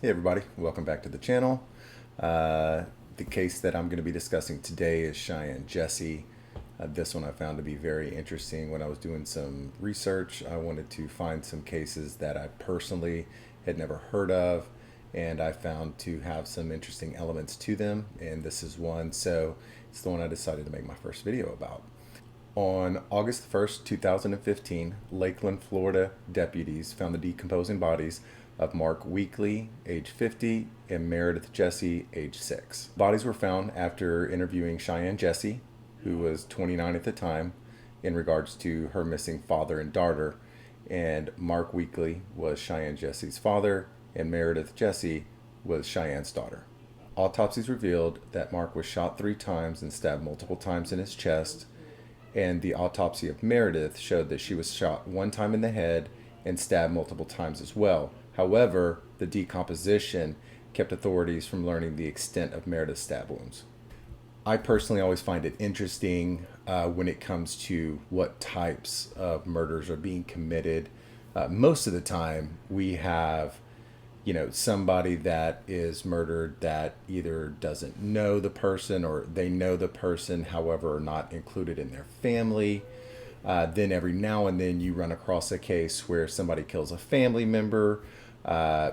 Hey everybody, welcome back to the channel. The case that I'm going to be discussing today is Cheyenne Jessie. This one I found to be very interesting. When I was doing some research, I wanted to find some cases that I personally had never heard of, and I found to have some interesting elements to them, and this is one, so it's the one I decided to make my first video about. On August 1st, 2015, Lakeland, Florida deputies found the decomposing bodies of Mark Weekly, age 50, and Meredith Jesse, age 6. Bodies were found after interviewing Cheyenne Jessie, who was 29 at the time, in regards to her missing father and daughter, and Mark Weekly was Cheyenne Jessie's father, and Meredith Jesse was Cheyenne's daughter. Autopsies revealed that Mark was shot 3 times and stabbed multiple times in his chest, and the autopsy of Meredith showed that she was shot 1 time in the head and stabbed multiple times as well. However, the decomposition kept authorities from learning the extent of Meredith's stab wounds. I personally always find it interesting when it comes to what types of murders are being committed. Most of the time, we have somebody that is murdered that either doesn't know the person or they know the person, however, are not included in their family. Then every now and then you run across a case where somebody kills a family member.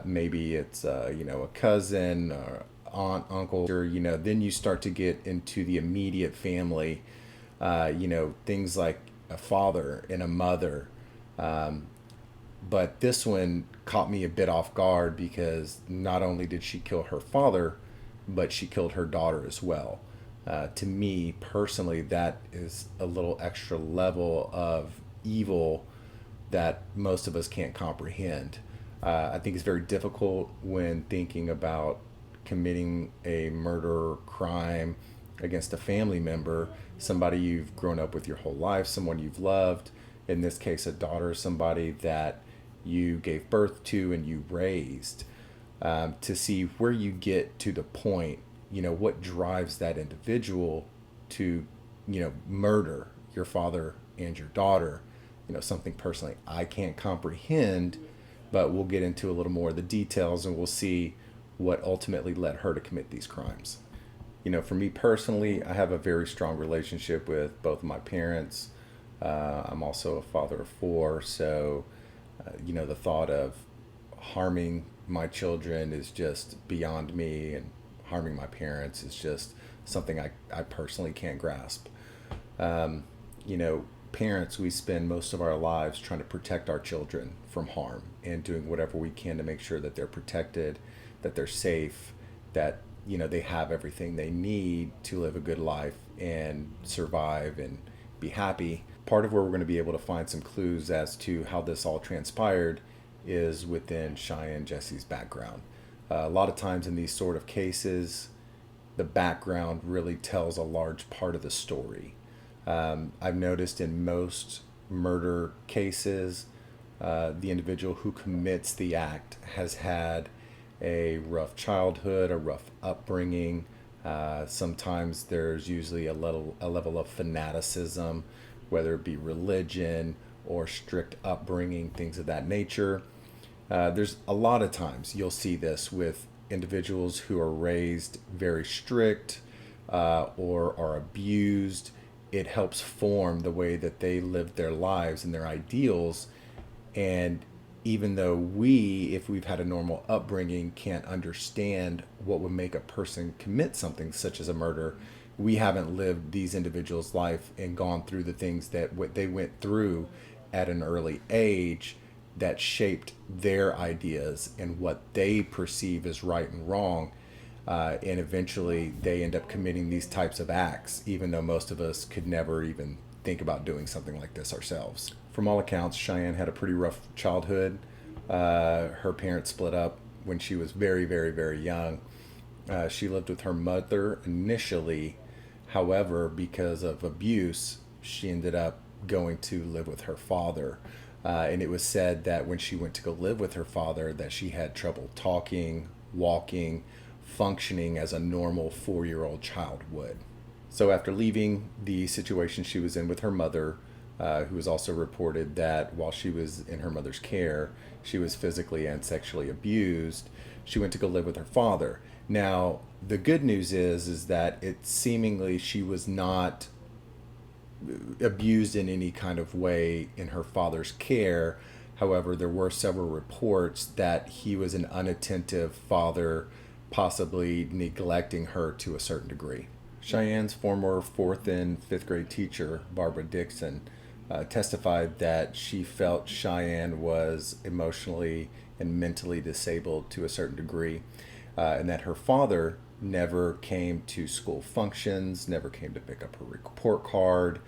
Maybe it's a cousin or aunt, uncle, or then you start to get into the immediate family. Things like a father and a mother. But this one caught me a bit off guard because not only did she kill her father, but she killed her daughter as well. To me personally, that is a little extra level of evil that most of us can't comprehend. I think it's very difficult when thinking about committing a murder crime against a family member, somebody you've grown up with your whole life, someone you've loved, in this case a daughter, somebody that you gave birth to and you raised, to see where you get to the point, what drives that individual to, murder your father and your daughter, something personally I can't comprehend, but we'll get into a little more of the details and we'll see what ultimately led her to commit these crimes. For me personally, I have a very strong relationship with both of my parents. I'm also a father of 4, so the thought of harming my children is just beyond me, and harming my parents is just something I personally can't grasp. Parents, we spend most of our lives trying to protect our children from harm and doing whatever we can to make sure that they're protected, that they're safe, that they have everything they need to live a good life and survive and be happy. Part of where we're going to be able to find some clues as to how this all transpired is within Cheyenne Jessie's background. A lot of times in these sort of cases, the background really tells a large part of the story. I've noticed in most murder cases, the individual who commits the act has had a rough childhood, a rough upbringing. Sometimes there's usually a level of fanaticism, whether it be religion or strict upbringing, things of that nature. There's a lot of times you'll see this with individuals who are raised very strict or are abused. It helps form the way that they live their lives and their ideals. And even though we, if we've had a normal upbringing, can't understand what would make a person commit something such as a murder, we haven't lived these individuals' life and gone through the things that what they went through at an early age that shaped their ideas and what they perceive as right and wrong. And eventually they end up committing these types of acts, even though most of us could never even think about doing something like this ourselves. From all accounts, Cheyenne had a pretty rough childhood. Her parents split up when she was very, very, very young. She lived with her mother initially. However, because of abuse, she ended up going to live with her father. And it was said that when she went to go live with her father, that she had trouble talking, walking, functioning as a normal 4-year-old child would. So after leaving the situation she was in with her mother, who was also reported that while she was in her mother's care, she was physically and sexually abused. She went to go live with her father. Now, the good news is that it seemingly she was not abused in any kind of way in her father's care. However, there were several reports that he was an unattentive father, possibly neglecting her to a certain degree. Cheyenne's former fourth and fifth grade teacher, Barbara Dixon, testified that she felt Cheyenne was emotionally and mentally disabled to a certain degree, and that her father never came to school functions, never came to pick up her report card,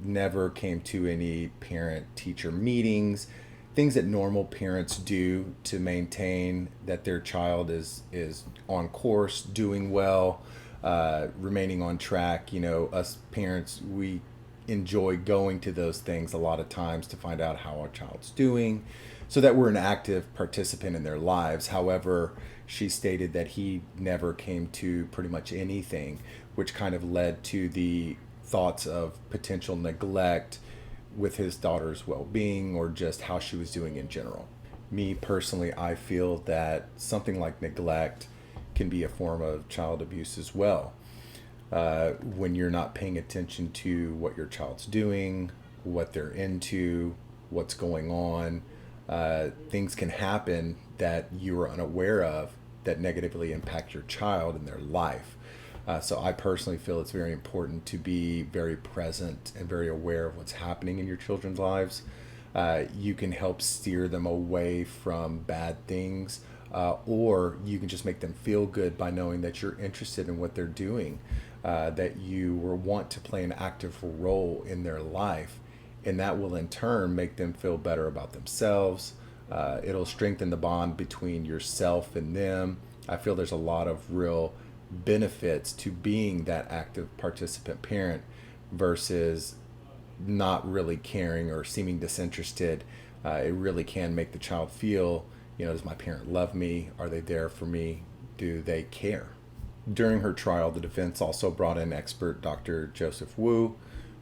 never came to any parent-teacher meetings, things that normal parents do to maintain that their child is on course, doing well, remaining on track. You know, us parents, we enjoy going to those things a lot of times to find out how our child's doing so that we're an active participant in their lives. However, she stated that he never came to pretty much anything, which kind of led to the thoughts of potential neglect with his daughter's well-being or just how she was doing in general. Me personally, I feel that something like neglect can be a form of child abuse as well. When you're not paying attention to what your child's doing, what they're into, what's going on, things can happen that you are unaware of that negatively impact your child and their life. So I personally feel it's very important to be very present and very aware of what's happening in your children's lives. You can help steer them away from bad things, or you can just make them feel good by knowing that you're interested in what they're doing, that you will want to play an active role in their life, and that will in turn make them feel better about themselves. It'll strengthen the bond between yourself and them. I feel there's a lot of real benefits to being that active participant parent versus not really caring or seeming disinterested. It really can make the child feel, you know, does my parent love me? Are they there for me? Do they care? During her trial, the defense also brought in expert Dr. Joseph Wu,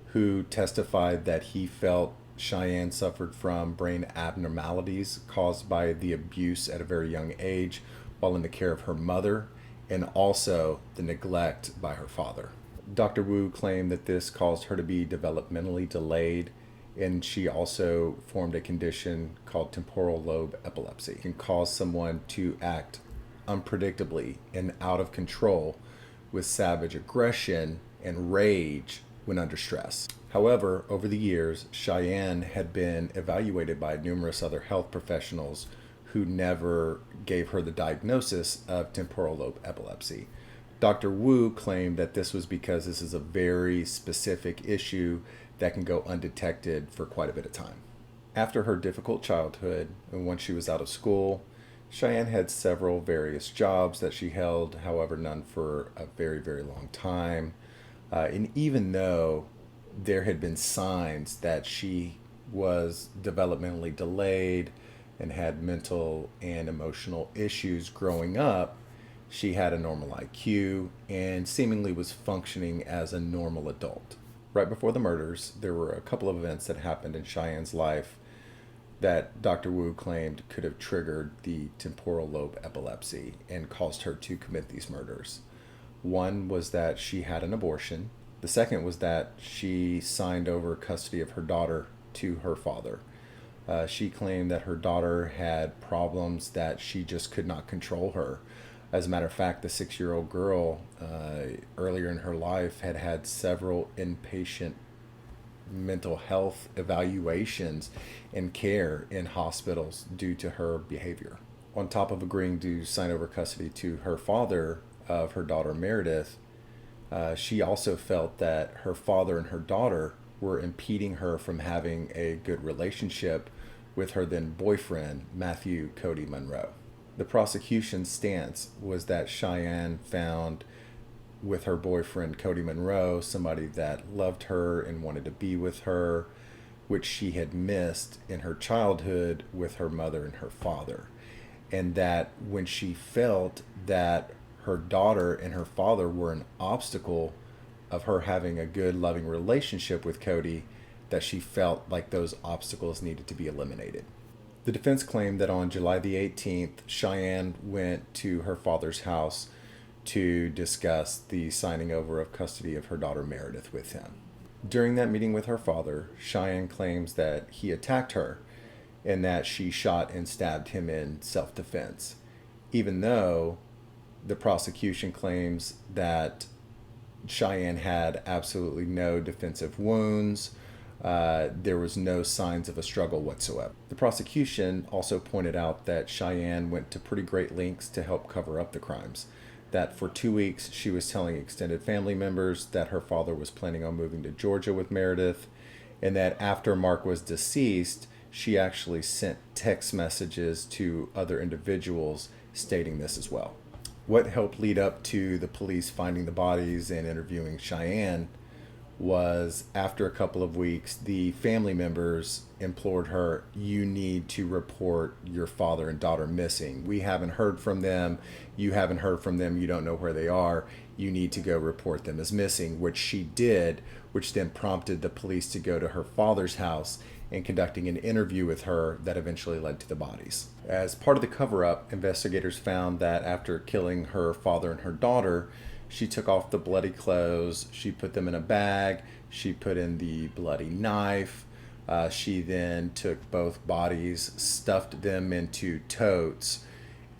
who testified that he felt Cheyenne suffered from brain abnormalities caused by the abuse at a very young age while in the care of her mother, and also the neglect by her father. Dr. Wu claimed that this caused her to be developmentally delayed, and she also formed a condition called temporal lobe epilepsy. It can cause someone to act unpredictably and out of control with savage aggression and rage when under stress. However, over the years, Cheyenne had been evaluated by numerous other health professionals who never gave her the diagnosis of temporal lobe epilepsy. Dr. Wu claimed that this was because this is a very specific issue that can go undetected for quite a bit of time. After her difficult childhood, and once she was out of school, Cheyenne had several various jobs that she held, however, none for a very, very long time. And even though there had been signs that she was developmentally delayed and had mental and emotional issues growing up, she had a normal IQ and seemingly was functioning as a normal adult. Right before the murders, there were a couple of events that happened in Cheyenne's life that Dr. Wu claimed could have triggered the temporal lobe epilepsy and caused her to commit these murders. One was that she had an abortion. The second was that she signed over custody of her daughter to her father. She claimed that her daughter had problems that she just could not control her. As a matter of fact, the 6-year-old girl earlier in her life had had several inpatient mental health evaluations and care in hospitals due to her behavior. On top of agreeing to sign over custody to her father of her daughter Meredith, she also felt that her father and her daughter were impeding her from having a good relationship with her then boyfriend, Matthew Cody Monroe. The prosecution's stance was that Cheyenne found with her boyfriend Cody Monroe somebody that loved her and wanted to be with her, which she had missed in her childhood with her mother and her father. And that when she felt that her daughter and her father were an obstacle of her having a good loving relationship with Cody, that she felt like those obstacles needed to be eliminated. The defense claimed that on July the 18th, Cheyenne went to her father's house to discuss the signing over of custody of her daughter Meredith with him. During that meeting with her father, Cheyenne claims that he attacked her and that she shot and stabbed him in self-defense, even though the prosecution claims that Cheyenne had absolutely no defensive wounds. There was no signs of a struggle whatsoever. The prosecution also pointed out that Cheyenne went to pretty great lengths to help cover up the crimes. That for 2 weeks she was telling extended family members that her father was planning on moving to Georgia with Meredith, and that after Mark was deceased, she actually sent text messages to other individuals stating this as well. What helped lead up to the police finding the bodies and interviewing Cheyenne was, after a couple of weeks, the family members implored her, "You need to report your father and daughter missing. We haven't heard from them. You haven't heard from them. You don't know where they are. You need to go report them as missing," which she did, which then prompted the police to go to her father's house and conducting an interview with her that eventually led to the bodies. As part of the cover-up, investigators found that after killing her father and her daughter, she took off the bloody clothes, she put them in a bag, she put in the bloody knife, she then took both bodies, stuffed them into totes,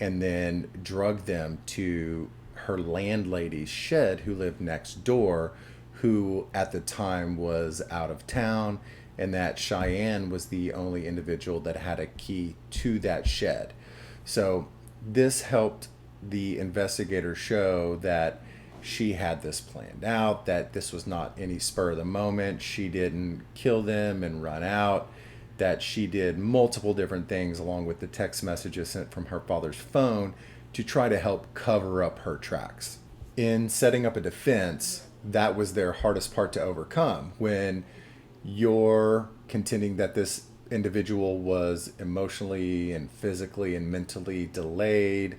and then drugged them to her landlady's shed who lived next door, who at the time was out of town, and that Cheyenne was the only individual that had a key to that shed. So this helped the investigators show that she had this planned out, that this was not any spur of the moment. She didn't kill them and run out, that she did multiple different things along with the text messages sent from her father's phone to try to help cover up her tracks. In setting up a defense, that was their hardest part to overcome. When you're contending that this individual was emotionally and physically and mentally delayed,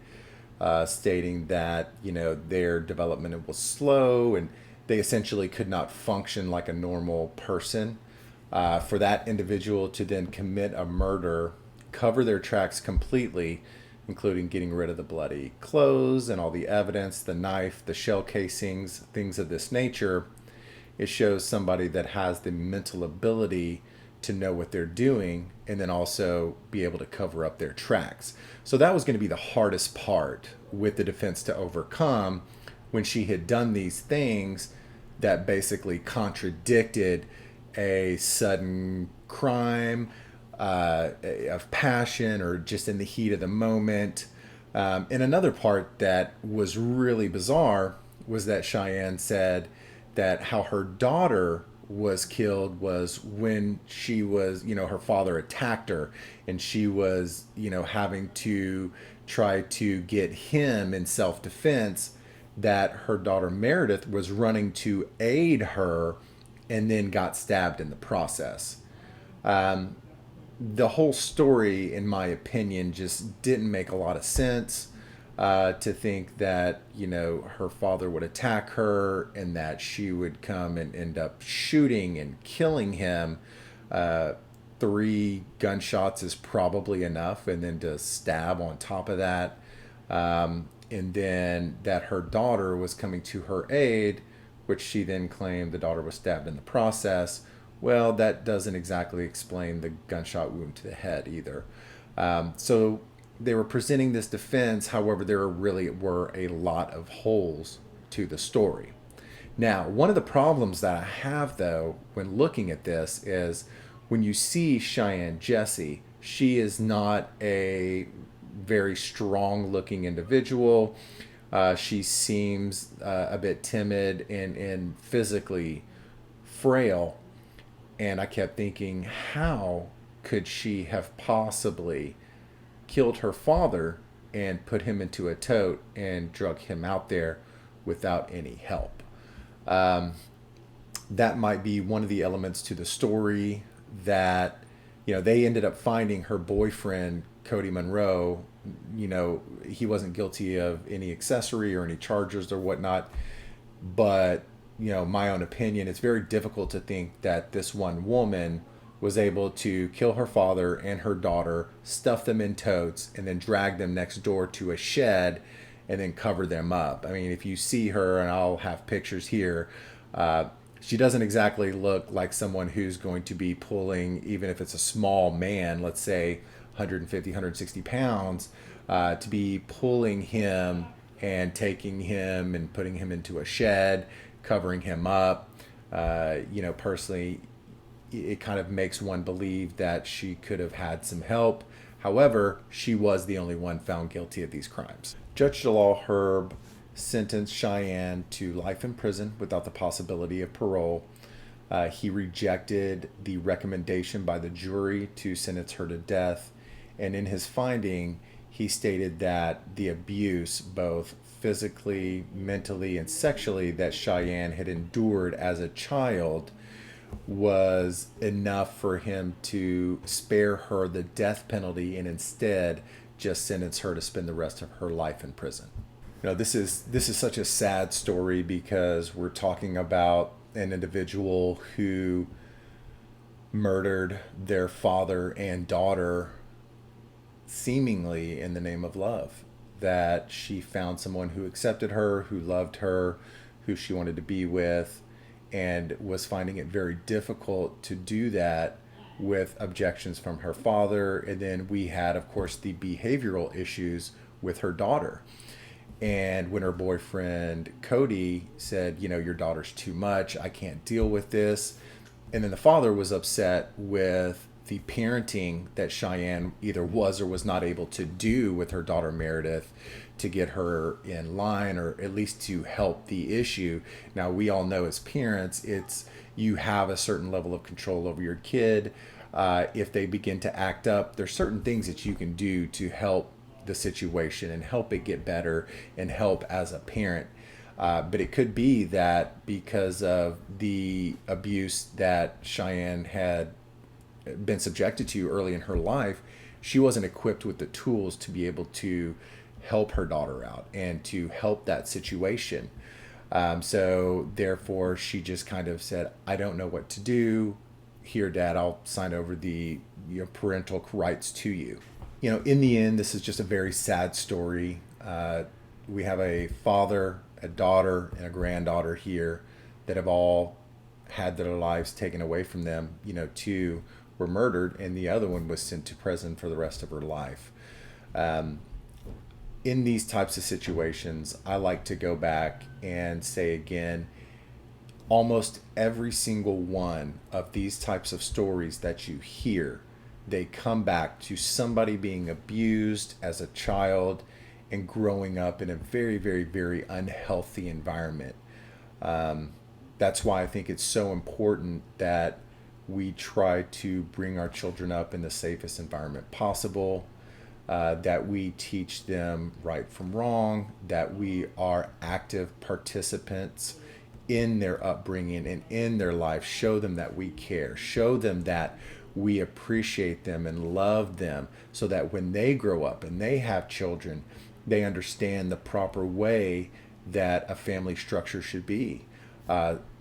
stating that their development was slow and they essentially could not function like a normal person. For that individual to then commit a murder, cover their tracks completely, including getting rid of the bloody clothes and all the evidence, the knife, the shell casings, things of this nature, it shows somebody that has the mental ability to know what they're doing and then also be able to cover up their tracks. So that was going to be the hardest part with the defense to overcome, when she had done these things that basically contradicted a sudden crime of passion or just in the heat of the moment. And another part that was really bizarre was that Cheyenne said that how her daughter was killed was when she was, her father attacked her and she was, having to try to get him in self-defense, that her daughter Meredith was running to aid her and then got stabbed in the process. The whole story, in my opinion, just didn't make a lot of sense. To think that, her father would attack her and that she would come and end up shooting and killing him. 3 gunshots is probably enough, and then to stab on top of that. And then that her daughter was coming to her aid, which she then claimed the daughter was stabbed in the process. Well, that doesn't exactly explain the gunshot wound to the head either. So they were presenting this defense. However, there really were a lot of holes to the story. Now, one of the problems that I have, though, when looking at this is when you see Cheyenne Jessie, she is not a very strong-looking individual. She seems a bit timid and physically frail. And I kept thinking, how could she have possibly killed her father and put him into a tote and drug him out there without any help? That might be one of the elements to the story that, they ended up finding her boyfriend, Cody Monroe. He wasn't guilty of any accessory or any charges or whatnot, but my own opinion, it's very difficult to think that this one woman was able to kill her father and her daughter, stuff them in totes, and then drag them next door to a shed and then cover them up. I mean, if you see her, and I'll have pictures here, she doesn't exactly look like someone who's going to be pulling, even if it's a small man, let's say 150, 160 pounds, to be pulling him and taking him and putting him into a shed, covering him up. Personally, it kind of makes one believe that she could have had some help. However, she was the only one found guilty of these crimes. Judge Jalal Herb sentenced Cheyanne to life in prison without the possibility of parole. He rejected the recommendation by the jury to sentence her to death. And in his finding, he stated that the abuse, both physically, mentally, and sexually, that Cheyanne had endured as a child was enough for him to spare her the death penalty and instead just sentence her to spend the rest of her life in prison. This is such a sad story because we're talking about an individual who murdered their father and daughter seemingly in the name of love. That she found someone who accepted her, who loved her, who she wanted to be with, and was finding it very difficult to do that with objections from her father. And then we had, of course, the behavioral issues with her daughter. And when her boyfriend Cody said, your daughter's too much, I can't deal with this. And then the father was upset with the parenting that Cheyanne either was or was not able to do with her daughter Meredith to get her in line, or at least to help the issue. Now, we all know as parents, you have a certain level of control over your kid. If they begin to act up, there's certain things that you can do to help the situation and help it get better and help as a parent. But it could be that because of the abuse that Cheyanne had been subjected to early in her life, she wasn't equipped with the tools to be able to help her daughter out and to help that situation. So therefore, she just kind of said, I don't know what to do. Here, Dad, I'll sign over the parental rights to you. In the end, this is just a very sad story. We have a father, a daughter, and a granddaughter here that have all had their lives taken away from them. Two were murdered, and the other one was sent to prison for the rest of her life. In these types of situations, I like to go back and say again, almost every single one of these types of stories that you hear, they come back to somebody being abused as a child and growing up in a very, very, very unhealthy environment. That's why I think it's so important that we try to bring our children up in the safest environment possible, that we teach them right from wrong, that we are active participants in their upbringing and in their life, show them that we care, show them that we appreciate them and love them, so that when they grow up and they have children, they understand the proper way that a family structure should be.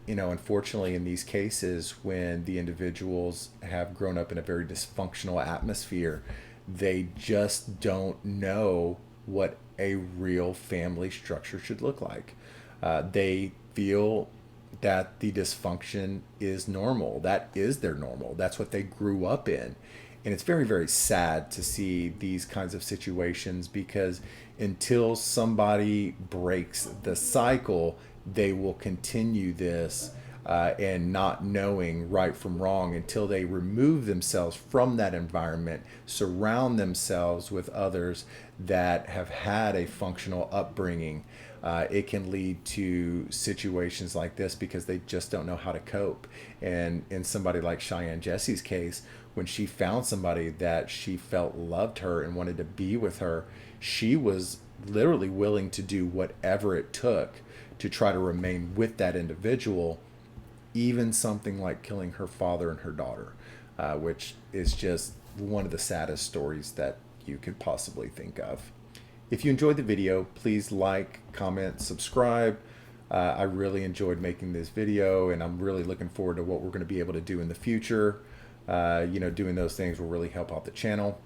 Unfortunately, in these cases, when the individuals have grown up in a very dysfunctional atmosphere, they just don't know what a real family structure should look like. They feel that the dysfunction is normal. That is their normal. That's what they grew up in. And it's very, very sad to see these kinds of situations, because until somebody breaks the cycle, they will continue this and not knowing right from wrong until they remove themselves from that environment, surround themselves with others that have had a functional upbringing. It can lead to situations like this because they just don't know how to cope. And in somebody like Cheyanne Jessie's case, when she found somebody that she felt loved her and wanted to be with her, she was literally willing to do whatever it took to try to remain with that individual, even something like killing her father and her daughter, which is just one of the saddest stories that you could possibly think of. If you enjoyed the video, please like, comment, subscribe. I really enjoyed making this video, and I'm really looking forward to what we're going to be able to do in the future. Doing those things will really help out the channel.